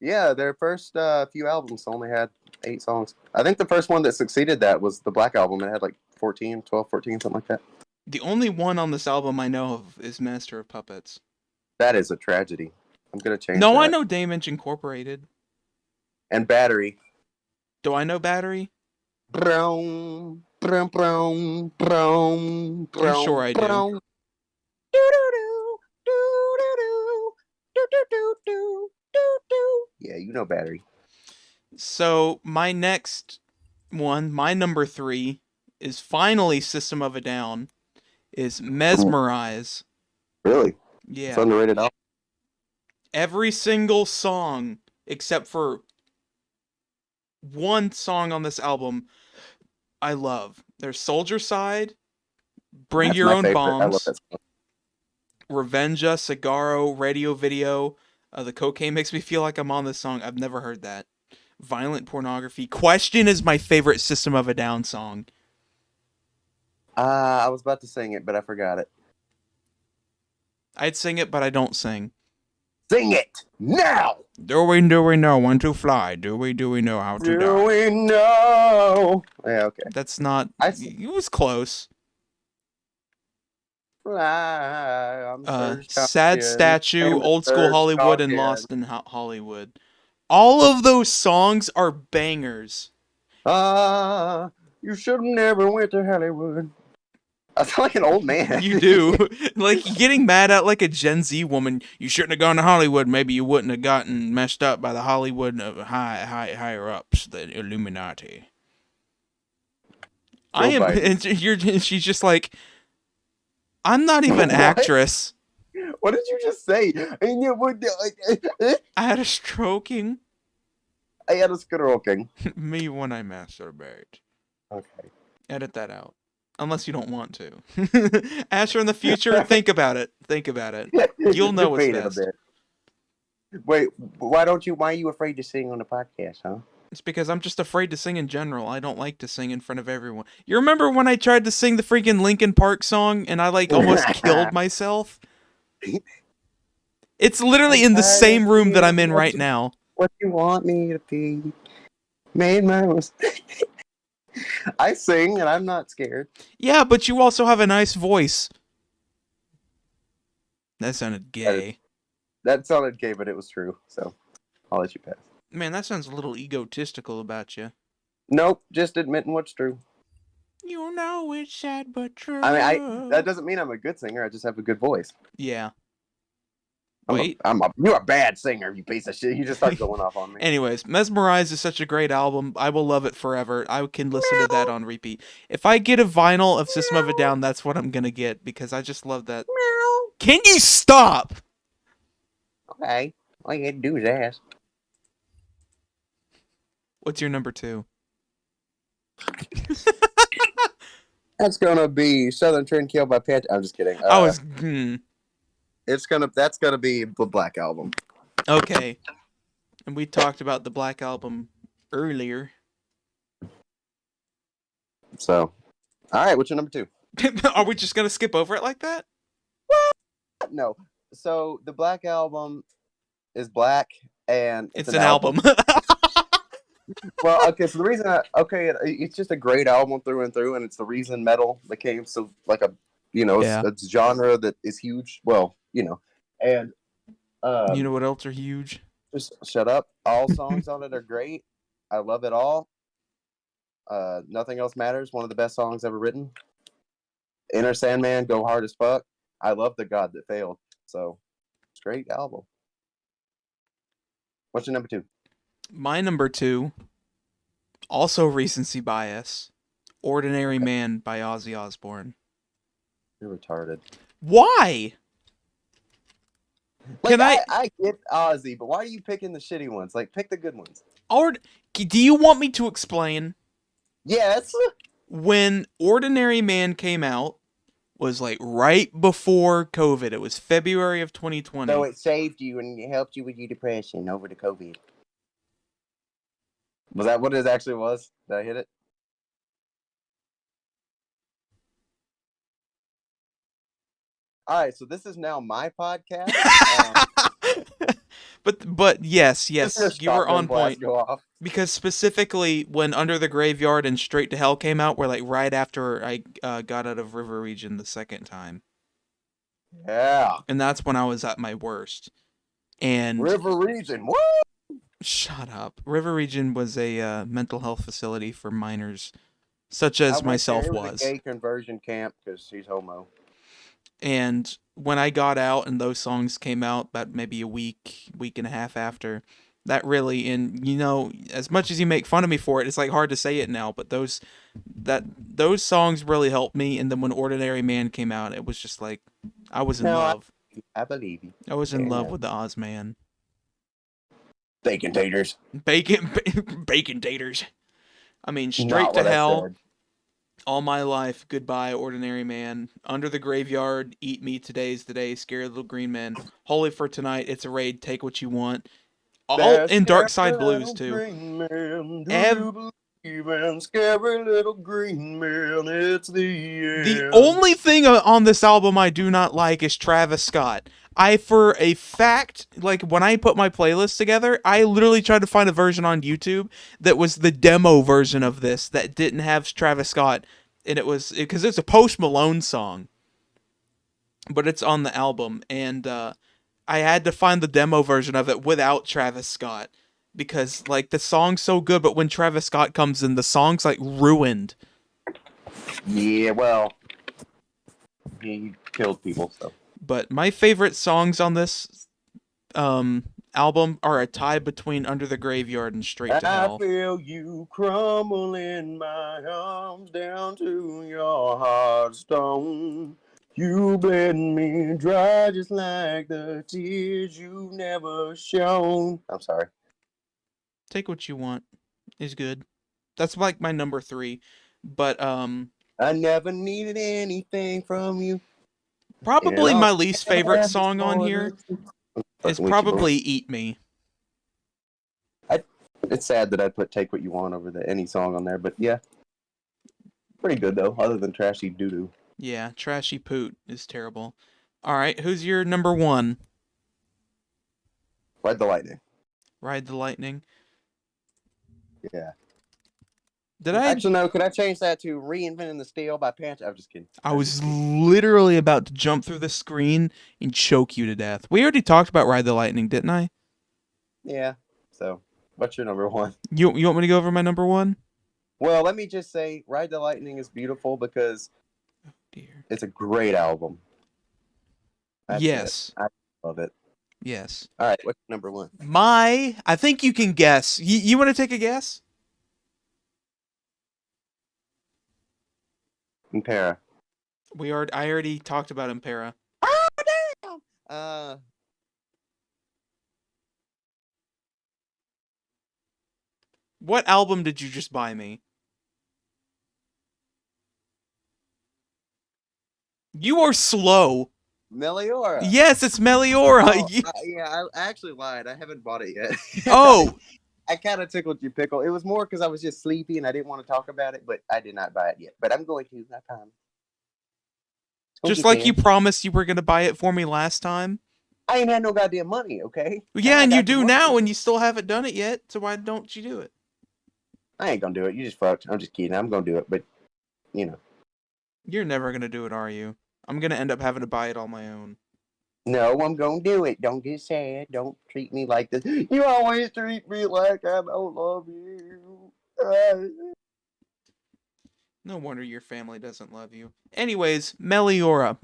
Yeah, their first few albums only had 8 songs. I think the first one that succeeded that was the Black Album. It had like 14, something like that. The only one on this album I know of is Master of Puppets. That is a tragedy. I'm going to change No, that. I know Damage Incorporated. And Battery. Do I know Battery? Brown, brown, brown, brown, I'm sure I do. brown. Do-do-do, do-do-do, do-do-do-do, do-do. Yeah, you know Battery. So, my next one, my number 3, is finally System of a Down, is Mesmerize. Really? Yeah. It's underrated album. Every single song, except for one song on this album, I love. There's Soldier Side, Bring That's Your my Own favorite. I love Bombs, that song. Revenja, Cigarro, Radio Video. The Cocaine Makes Me Feel Like I'm on this song. I've never heard that. Violent Pornography. Question is my favorite System of a Down song. I was about to sing it, but I forgot it. I'd sing it, but I don't sing. Sing it now. Do we know when to fly? Do we know how to Do die? we know? Yeah, okay. That's not. I- It was close. fly. I'm Serge Sad Tankian. Statue, Famous Old School Serge Hollywood, and Tankian. Lost in Hollywood. All of those songs are bangers. Ah, you should have never went to Hollywood. I sound like an old man. You do. Like, getting mad at like a Gen Z woman. You shouldn't have gone to Hollywood. Maybe you wouldn't have gotten messed up by the Hollywood higher ups, the Illuminati. I Joe am. Biden. And she's just like, I'm not even an What? actress. What did you just say? And you would. I had a stroking. I had a stroking. Me when I masturbate. Okay. Edit that out. Unless you don't want to. Asher, in the future, think about it. Think about it. You'll know what's Debate it best. a bit. Wait, why are you afraid to sing on the podcast, huh? It's because I'm just afraid to sing in general. I don't like to sing in front of everyone. You remember when I tried to sing the freaking Linkin Park song and I like almost killed myself? It's literally in the same room that I'm in right now. What you want me to be? Made my mistake. I sing and I'm not scared. Yeah, but you also have a nice voice. That sounded gay. That sounded gay, but it was true, so I'll let you pass. Man, that sounds a little egotistical about you. Nope, just admitting what's true. You know it's sad but true. I mean, that doesn't mean I'm a good singer. I just have a good voice. Yeah. You're a bad singer, you piece of shit. You just start going off on me. Anyways, Mesmerize is such a great album. I will love it forever. I can listen to that on repeat. If I get a vinyl of System of a Down, that's what I'm gonna get because I just love that. Can you stop? Okay, all you had to do is ask. What's your number 2? That's gonna be Southern Trendkill by Pat. I'm just kidding. That's gonna be the Black Album. Okay. And we talked about the Black Album earlier. So, all right, what's your number 2? Are we just gonna skip over it like that? No. So the Black Album is black, and It's an album. Well, okay. So the reason, it's just a great album through and through, and it's the reason metal became so like a, it's a genre that is huge. Well, and you know what else are huge? Just shut up. All songs on it are great. I love it all. Nothing Else Matters. One of the best songs ever written. Enter Sandman, Go Hard as Fuck. I love The God That Failed. So it's a great album. What's your number 2? My number 2, also recency bias, Ordinary Man by Ozzy Osbourne. You're retarded. Why? Like, I get Ozzy, but why are you picking the shitty ones? Like, pick the good ones. Do you want me to explain? Yes. When Ordinary Man came out, was like right before COVID. It was February of 2020. So it saved you and it helped you with your depression over the COVID. Was that what it actually was? Did I hit it? All right, so this is now my podcast. But yes, you were on point. Go off. Because specifically when Under the Graveyard and Straight to Hell came out, were like right after I got out of River Region the second time. Yeah. And that's when I was at my worst. And River Region, what? Shut up. River Region was a mental health facility for minors, such as myself was. A gay conversion camp because he's homo. And when I got out and those songs came out, about maybe a week and a half after, that really, and as much as you make fun of me for it, it's like hard to say it now, but those songs really helped me. And then when Ordinary Man came out, it was just like I was in love. I believe you. I was in love with the Ozman. Bacon taters. Bacon taters. I mean, Straight to Hell. All My Life, Goodbye, Ordinary Man, Under the Graveyard, Eat Me, Today's the Day, Scary Little Green Men, Holy for Tonight, It's a Raid, Take What You Want, all in Dark Side Blues too. Scary Little Green Man, it's the end. The only thing on this album I do not like is Travis Scott. For a fact, like when I put my playlist together, I literally tried to find a version on YouTube that was the demo version of this that didn't have Travis Scott, and it was because it's a Post Malone song. but it's on the album, and I had to find the demo version of it without Travis Scott because like the song's so good, but when Travis Scott comes in, the song's like ruined. Yeah, well, he killed people, so. But my favorite songs on this album are a tie between Under the Graveyard and Straight to I Hell. feel you crumble in my arms down to your heart stone. You bled me dry just like the tears you've never shown. I'm sorry. Take What You Want is good. That's like my number 3. But I never needed anything from you. probably all my least I favorite have is song on more here than- is Fucking with you, bro. probably Eat Me. It's sad that I put Take What You Want over any song on there, but yeah. Pretty good though, other than Trashy Doo-Doo. Yeah, Trashy Poot is terrible. All right, who's your number 1? Ride the Lightning. Ride the Lightning. Yeah. Did I? Actually, no. Could I change that to Reinventing the Steel by Panther? I'm just kidding. I was literally about to jump through the screen and choke you to death. We already talked about Ride the Lightning, didn't I? Yeah. So, what's your number 1? You want me to go over my number 1? Well, let me just say, Ride the Lightning is beautiful because Dear. it's a great album. That's Yes. it. I love it. Yes. All right, what's number 1? I think you can guess. You want to take a guess? Impera. I already talked about Impera. Oh damn! What album did you just buy me? You are slow. Meliora. Yes, it's Meliora. Oh, yeah, I actually lied. I haven't bought it yet. Oh, I kind of tickled you, Pickle. It was more because I was just sleepy and I didn't want to talk about it, but I did not buy it yet. But I'm going to. I promise. just like you promised you were going to buy it for me last time. I ain't had no goddamn money, okay? Yeah, and I you got the do money. now, and you still haven't done it yet. So why don't you do it? I ain't gonna do it. You just fucked. I'm just kidding. I'm gonna do it, but you know. You're never going to do it, are you? I'm going to end up having to buy it on my own. No, I'm gonna do it. Don't get sad. Don't treat me like this. You always treat me like I don't love you. No wonder your family doesn't love you. Anyways, Meliora,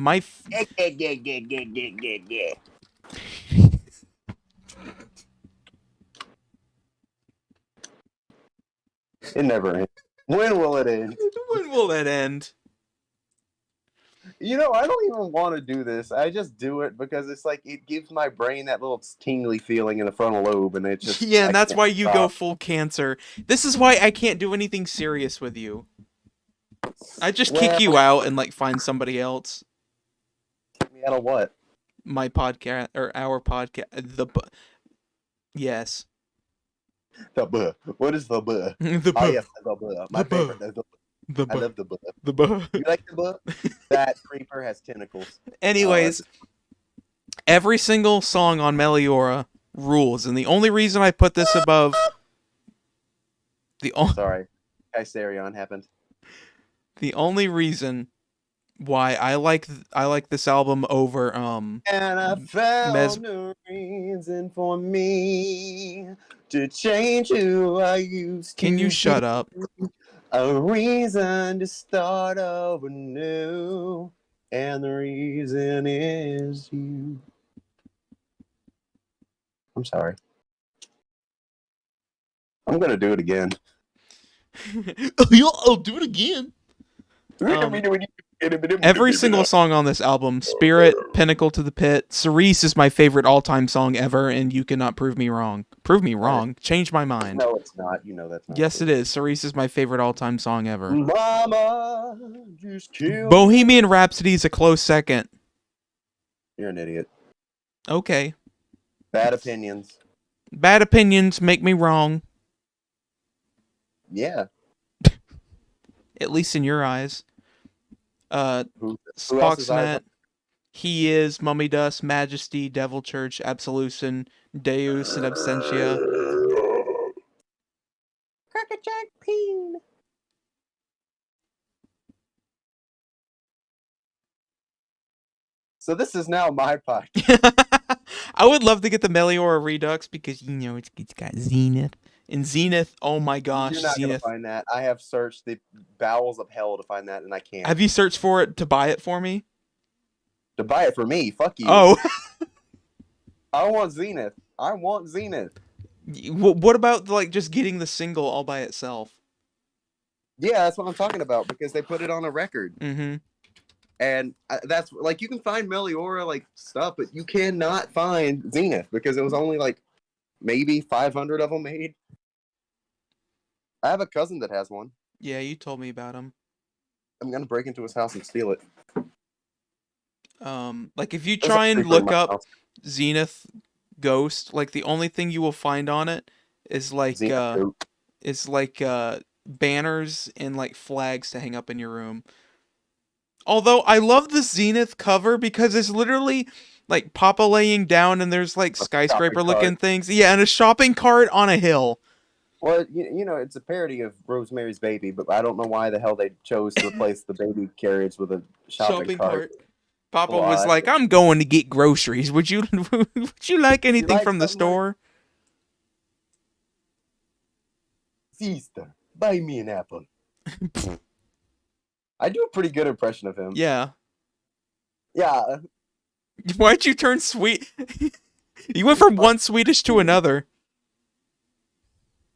It never ends. When will it end? When will that end? You know, I don't even want to do this. I just do it because it's like it gives my brain that little tingly feeling in the frontal lobe, and it just Yeah, and I that's can't why you go stop. full cancer. This is why I can't do anything serious with you. I just kick you out and like find somebody else. Out of what? My podcast or our podcast. Yes. The buh. What is the buh? The Oh yes, the buh. My The buh. favorite. Is the buh. The I love the buh. the You like the buh? That creeper has tentacles. Anyways, every single song on Meliora rules, and the only reason I put this above Sorry, Kaiserion happened. the only reason why I like this album over And I found a reason for me to change who I used to. Can you shut up? A reason to start over new, and the reason is you. I'm sorry. I'm gonna do it again. I'll do it again. Every single song on this album, Spirit, Pinnacle to the Pit, Cerise is my favorite all-time song ever, and you cannot prove me wrong. Prove me wrong. Change my mind. No, it's not. You know that's not. Yes, it is. Cerise is my favorite all-time song ever. Mama just killed. Bohemian Rhapsody is a close second. You're an idiot. Okay. Bad opinions. Bad opinions make me wrong, Yeah. at least in your eyes. Who else is Spoxnet, He Is, Mummy Dust, Majesty, Devil Church, Absolution, Deus, and Absentia. Crackerjack Peen. So this is now my podcast. I would love to get the Meliora Redux because it's got Zenith. And Zenith, oh my gosh, You're not gonna Zenith. find that. I have searched the bowels of hell to find that, and I can't. Have you searched for it to buy it for me? To buy it for me, fuck you. Oh. I want Zenith. I want Zenith. What about like just getting the single all by itself? Yeah, that's what I'm talking about because they put it on a record, Mm-hmm. and that's like you can find Meliora like stuff, but you cannot find Zenith because it was only like maybe 500 of them made. I have a cousin that has one. Yeah, you told me about him. I'm gonna break into his house and steal it. Like if you There's a try and creeper in look my up house. Zenith Ghost, like the only thing you will find on it is like Zenith goat. banners and like flags to hang up in your room. Although I love the Zenith cover because it's literally like Papa laying down and there's like A skyscraper shopping looking cart. things. Yeah, and a shopping cart on a hill. Well, you know, it's a parody of Rosemary's Baby, but I don't know why the hell they chose to replace the baby carriage with a shopping cart. Papa Why? was like, "I'm going to get groceries. Would you would you like anything like from the something like- store?" Sister, buy me an apple. I do a pretty good impression of him. Yeah. Yeah. Why'd you turn sweet? You went from one Swedish to another.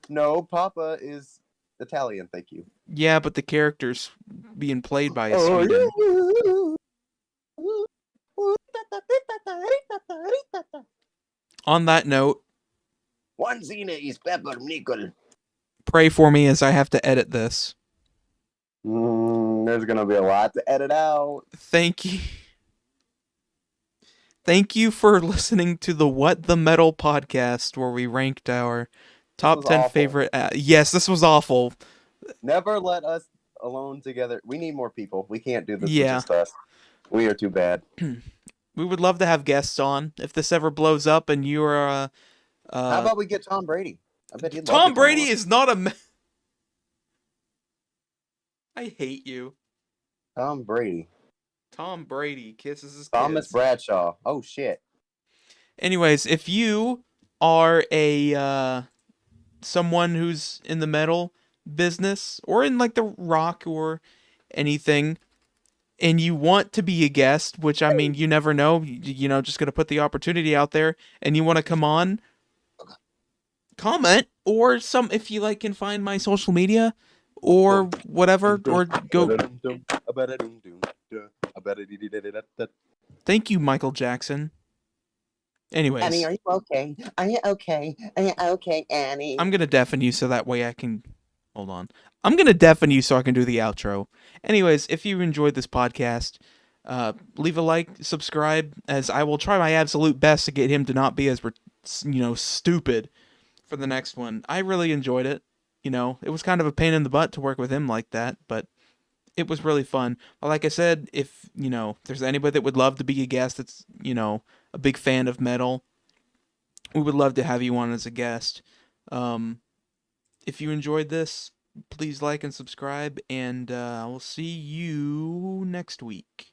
No, Papa is Italian, thank you. Yeah, but the character's being played by a Oh, Sweden. On that note, One Zena is peppernickel. pray for me as I have to edit this. There's gonna be a lot to edit out. Thank you. Thank you for listening to the What the Metal podcast, where we ranked our top was 10 awful. favorite. Yes, this was awful. Never let us alone together. We need more people. We can't do this with Yeah. just us. We are too bad. We would love to have guests on if this ever blows up and you are. How about we get Tom Brady? I bet he'd love to Tom come Brady on. is not a. I hate you. Tom Brady. Tom Brady kisses his Thomas kids. Bradshaw. Oh shit. Anyways, if you are a someone who's in the metal business or in like the rock or anything, and you want to be a guest, which I mean, you never know, just gonna put the opportunity out there, and you want to come on, comment, or if you like can find my social media or whatever, or go. Thank you, Michael Jackson. Anyways, Annie, are you okay? Are you okay? Are you okay, Annie? I'm gonna deafen you so that way I can. Hold on. I'm gonna deafen you so I can do the outro. Anyways, if you enjoyed this podcast, leave a like, subscribe, as I will try my absolute best to get him to not be as stupid for the next one. I really enjoyed it. It was kind of a pain in the butt to work with him like that, but it was really fun. But like I said, if there's anybody that would love to be a guest that's a big fan of metal, we would love to have you on as a guest. If you enjoyed this, please like and subscribe, and I will see you next week.